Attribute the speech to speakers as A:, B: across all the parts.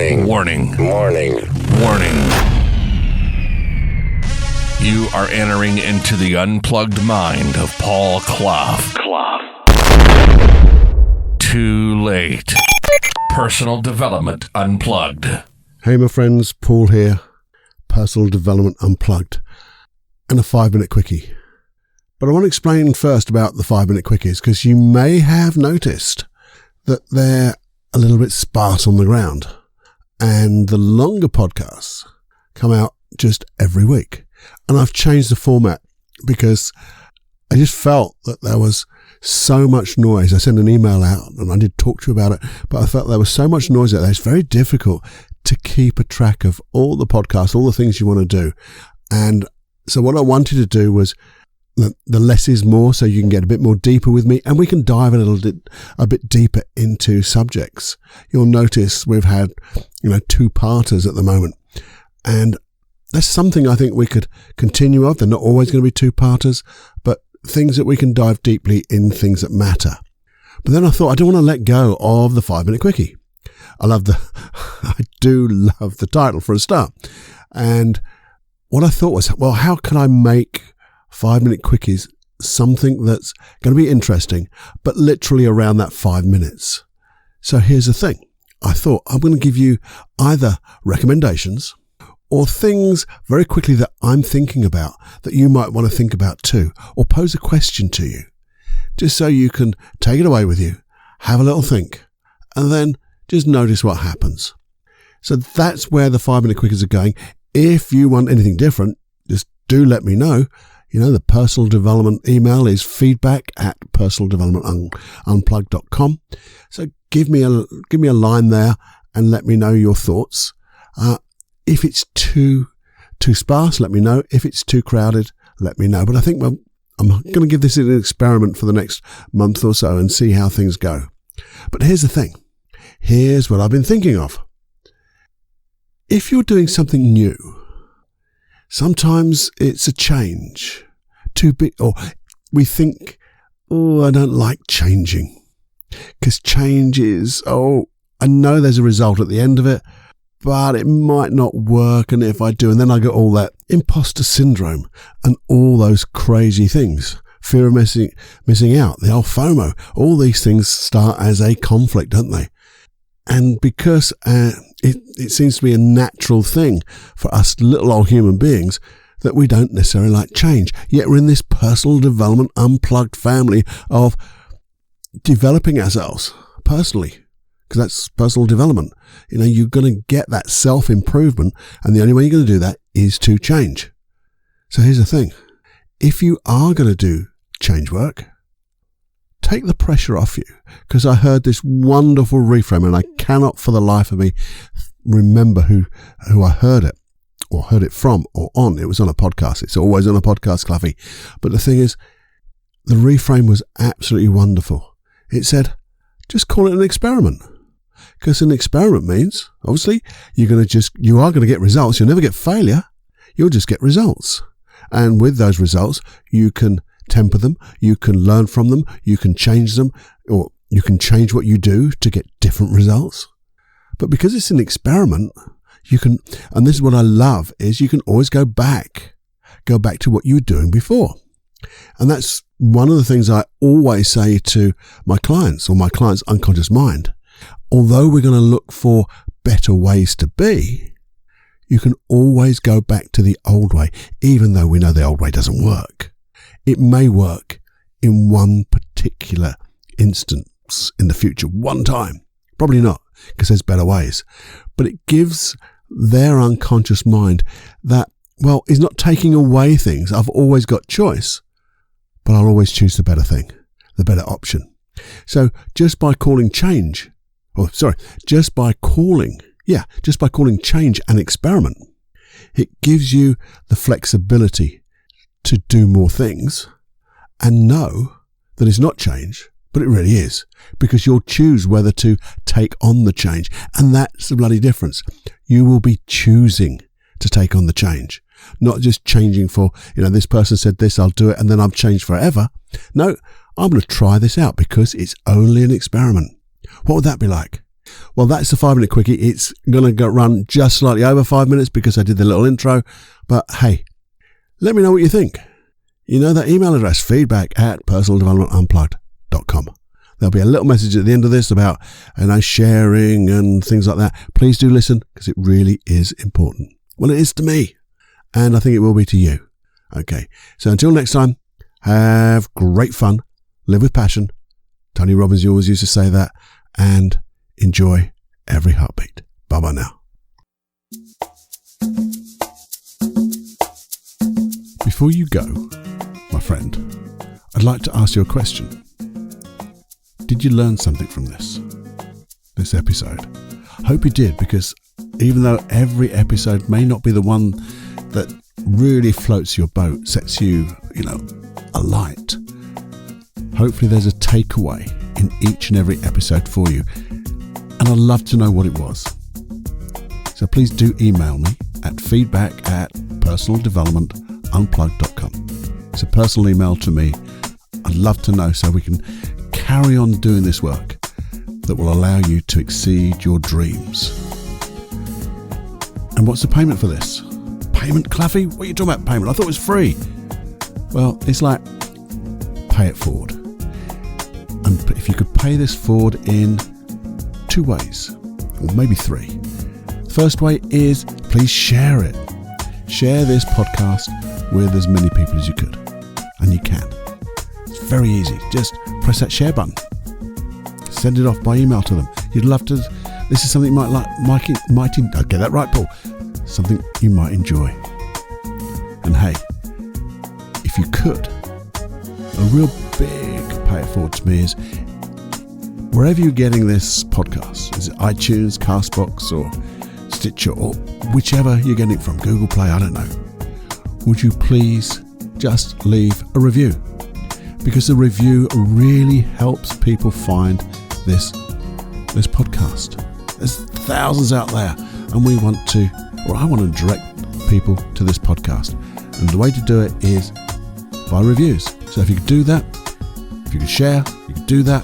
A: Warning.
B: Warning.
A: Warning.
B: Warning. You are entering into the unplugged mind of Paul Clough. Too late. Personal Development Unplugged.
C: Hey, my friends, Paul here. Personal Development Unplugged. And a 5-minute quickie. But I want to explain first about the 5-minute quickies, because you may have noticed that they're a little bit sparse on the ground. And the longer podcasts come out just every week. And I've changed the format because I just felt that there was so much noise. I sent an email out and I did talk to you about it, but I felt there was so much noise out there. It's very difficult to keep a track of all the podcasts, all the things you want to do. And so what I wanted to do was the less is more, so you can get a bit more deeper with me and we can dive a bit deeper into subjects. You'll notice we've had, two-parters at the moment. And that's something I think we could continue of. They're not always going to be two-parters, but things that we can dive deeply in, things that matter. But then I thought I don't want to let go of the 5-minute quickie. I do love the title for a start. And what I thought was, well, how can I make 5-minute quickies something that's going to be interesting, but literally around that 5 minutes? So here's the thing. I thought I'm going to give you either recommendations or things very quickly that I'm thinking about that you might want to think about too, or pose a question to you, just so you can take it away with you, have a little think, and then just notice what happens. So that's where the 5-minute quickies are going. If you want anything different, just do let me know. The personal development email is feedback@personaldevelopmentunplugged.com. So give me a line there and let me know your thoughts. If it's too sparse, let me know. If it's too crowded, let me know. But I think I'm going to give this an experiment for the next month or so and see how things go. But here's the thing. Here's what I've been thinking of. If you're doing something new, sometimes it's a change. Too big, or we think, I don't like changing. Because change is, I know there's a result at the end of it, but it might not work, and if I do, and then I get all that imposter syndrome and all those crazy things, fear of missing out, the old FOMO, all these things start as a conflict, don't they? And because it seems to be a natural thing for us little old human beings that we don't necessarily like change, yet we're in this personal development unplugged family of developing ourselves personally. Because that's personal development. You're going to get that self-improvement, and the only way you're going to do that is to change. So here's the thing. If you are going to do change work, take the pressure off you. Because I heard this wonderful reframe, and I cannot for the life of me remember who I heard it, or heard it from, or on. It was on a podcast. It's always on a podcast, Cluffy. But the thing is, the reframe was absolutely wonderful. It said, just call it an experiment. Because an experiment means, obviously, you are going to get results. You'll never get failure. You'll just get results. And with those results, you can temper them. You can learn from them. You can change them, or you can change what you do to get different results. But because it's an experiment, and this is what I love, is you can always go back to what you were doing before. And that's one of the things I always say to my clients, or my client's unconscious mind. Although we're going to look for better ways to be, you can always go back to the old way, even though we know the old way doesn't work. It may work in one particular instance in the future, one time. Probably not, because there's better ways. But it gives their unconscious mind that, it's not taking away things. I've always got choice, but I'll always choose the better thing, the better option. So just by calling change an experiment, it gives you the flexibility to do more things and know that it's not change, but it really is, because you'll choose whether to take on the change. And that's the bloody difference. You will be choosing to take on the change, not just changing for, this person said this, I'll do it, and then I've changed forever. No, I'm going to try this out because it's only an experiment. What would that be like? Well, that's the 5-minute quickie. It's going to run just slightly over 5 minutes because I did the little intro. But hey, let me know what you think. You know that email address, feedback@personaldevelopmentunplugged.com. There'll be a little message at the end of this about sharing and things like that. Please do listen because it really is important. Well, it is to me, and I think it will be to you. Okay, so until next time, have great fun, live with passion. Tony Robbins always used to say that, and enjoy every heartbeat. Bye-bye now. Before you go, my friend, I'd like to ask you a question. Did you learn something from this episode? I hope you did, because even though every episode may not be the one that really floats your boat, sets you, alight, hopefully there's a takeaway in each and every episode for you. And I'd love to know what it was. So please do email me at feedback@personaldevelopmentunplugged.com. It's a personal email to me. I'd love to know so we can carry on doing this work that will allow you to exceed your dreams. And what's the payment for this? Payment, Cluffy? What are you talking about, payment? I thought it was free. Well, it's like, pay it forward. And if you could pay this forward in 2 ways, or maybe 3. The first way is please share it. Share this podcast with as many people as you could. And you can. It's very easy. Just press that share button. Send it off by email to them. You'd love to. This is something you might like. I'll get that right, Paul. Something you might enjoy. And hey, if you could, a real big pay it forward to me is wherever you're getting this podcast, is it iTunes, Castbox, or Stitcher, or whichever you're getting it from, Google Play, I don't know. Would you please just leave a review? Because the review really helps people find this podcast. There's thousands out there, and I want to direct people to this podcast. And the way to do it is by reviews. So if you could do that, if you could share, you could do that.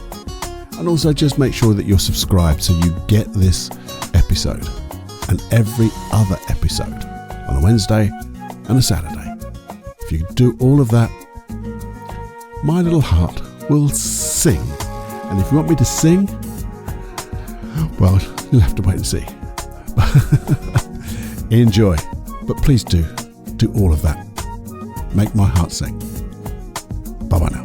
C: And also just make sure that you're subscribed so you get this episode and every other episode on a Wednesday and a Saturday. If you could do all of that, my little heart will sing. And if you want me to sing, well, you'll have to wait and see. Enjoy. But please do all of that. Make my heart sing. Bye-bye now.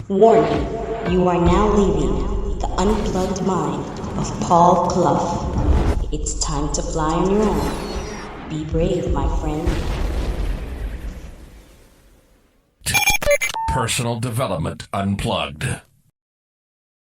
A: Warning, you are now leaving the unplugged mind of Paul Clough. It's time to fly on your own. Be brave, my friend.
B: Personal Development Unplugged.